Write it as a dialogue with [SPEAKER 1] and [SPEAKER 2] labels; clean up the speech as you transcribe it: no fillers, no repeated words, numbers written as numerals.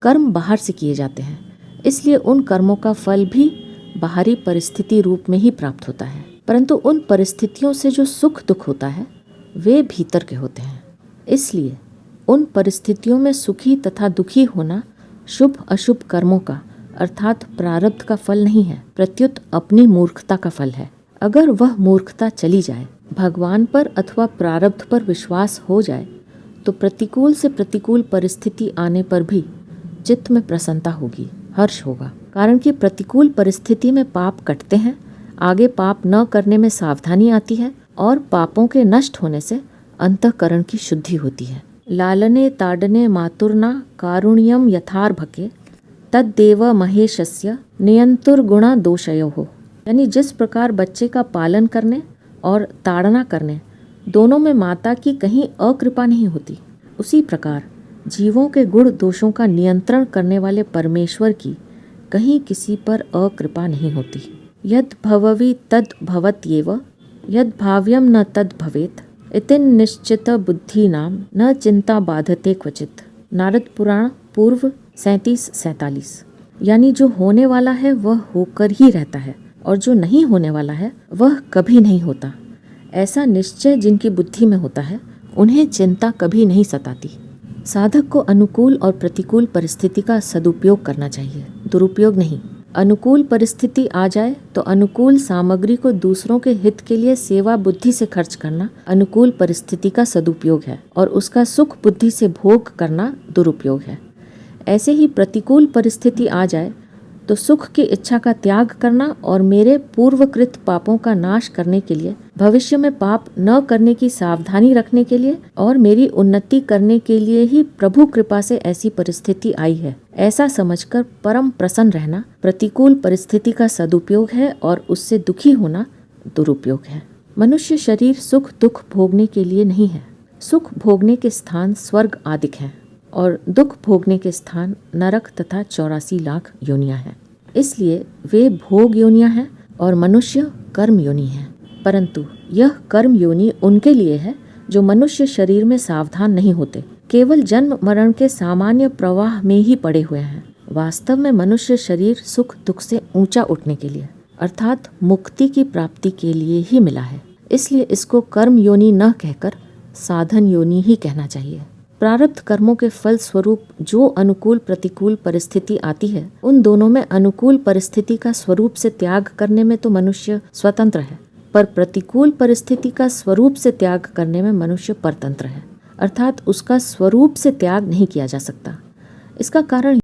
[SPEAKER 1] कर्म बाहर से किए जाते हैं, इसलिए उन कर्मों का फल भी बाहरी परिस्थिति रूप में ही प्राप्त होता है, परंतु उन परिस्थितियों से जो सुख दुख होता है वे भीतर के होते हैं। इसलिए उन परिस्थितियों में सुखी तथा दुखी होना शुभ अशुभ कर्मों का अर्थात प्रारब्ध का फल नहीं है, प्रत्युत अपनी मूर्खता का फल है। अगर वह मूर्खता चली जाए, भगवान पर अथवा प्रारब्ध पर विश्वास हो जाए, तो प्रतिकूल से प्रतिकूल परिस्थिति आने पर भी चित्त में प्रसन्नता होगी, हर्ष होगा। कारण कि प्रतिकूल परिस्थिति में पाप कटते हैं, आगे पाप न करने में सावधानी आती है और पापों के नष्ट होने से अंतःकरण की शुद्धि होती है। लालने ताडने मातुर्ना कारुण्यम यथार्भके तद्देव महेशस्य नियंतुर्गुणा दोषयोः। यानी जिस प्रकार बच्चे का पालन करने और ताड़ना करने दोनों में माता की कहीं अकृपा नहीं होती, उसी प्रकार जीवों के गुण दोषों का नियंत्रण करने वाले परमेश्वर की कहीं किसी पर अकृपा नहीं होती। यद भवति तद भवत्येव, यद भाव्यम न तद भवेत्, इति निश्चित बुद्धिनाम न चिंता बाधते क्वचित। नारद पुराण पूर्व 37-47। यानी जो होने वाला है वह होकर ही रहता है और जो नहीं होने वाला है वह कभी नहीं होता। ऐसा निश्चय जिनकी बुद्धि में होता है उन्हें चिंता कभी नहीं सताती। साधक को अनुकूल और प्रतिकूल परिस्थिति का सदुपयोग करना चाहिए, दुरुपयोग नहीं। अनुकूल परिस्थिति आ जाए तो अनुकूल सामग्री को दूसरों के हित के लिए सेवा बुद्धि से खर्च करना अनुकूल परिस्थिति का सदुपयोग है और उसका सुख बुद्धि से भोग करना दुरुपयोग है। ऐसे ही प्रतिकूल परिस्थिति आ जाए तो सुख की इच्छा का त्याग करना और मेरे पूर्वकृत पापों का नाश करने के लिए, भविष्य में पाप न करने की सावधानी रखने के लिए और मेरी उन्नति करने के लिए ही प्रभु कृपा से ऐसी परिस्थिति आई है, ऐसा समझकर परम प्रसन्न रहना प्रतिकूल परिस्थिति का सदुपयोग है और उससे दुखी होना दुरुपयोग है। मनुष्य शरीर सुख दुख भोगने के लिए नहीं है। सुख भोगने के स्थान स्वर्ग आदिक हैं और दुख भोगने के स्थान नरक तथा 84 लाख योनियां हैं। इसलिए वे भोग योनियां हैं और मनुष्य कर्म योनि है। परंतु यह कर्म योनि उनके लिए है जो मनुष्य शरीर में सावधान नहीं होते, केवल जन्म मरण के सामान्य प्रवाह में ही पड़े हुए हैं। वास्तव में मनुष्य शरीर सुख दुख से ऊंचा उठने के लिए अर्थात मुक्ति की प्राप्ति के लिए ही मिला है। इसलिए इसको कर्म योनि न कहकर साधन योनि ही कहना चाहिए। प्रारब्ध कर्मों के फल स्वरूप जो अनुकूल प्रतिकूल परिस्थिति आती है, उन दोनों में अनुकूल परिस्थिति का स्वरूप से त्याग करने में तो मनुष्य स्वतंत्र है, पर प्रतिकूल परिस्थिति का स्वरूप से त्याग करने में मनुष्य परतंत्र है, अर्थात उसका स्वरूप से त्याग नहीं किया जा सकता। इसका कारण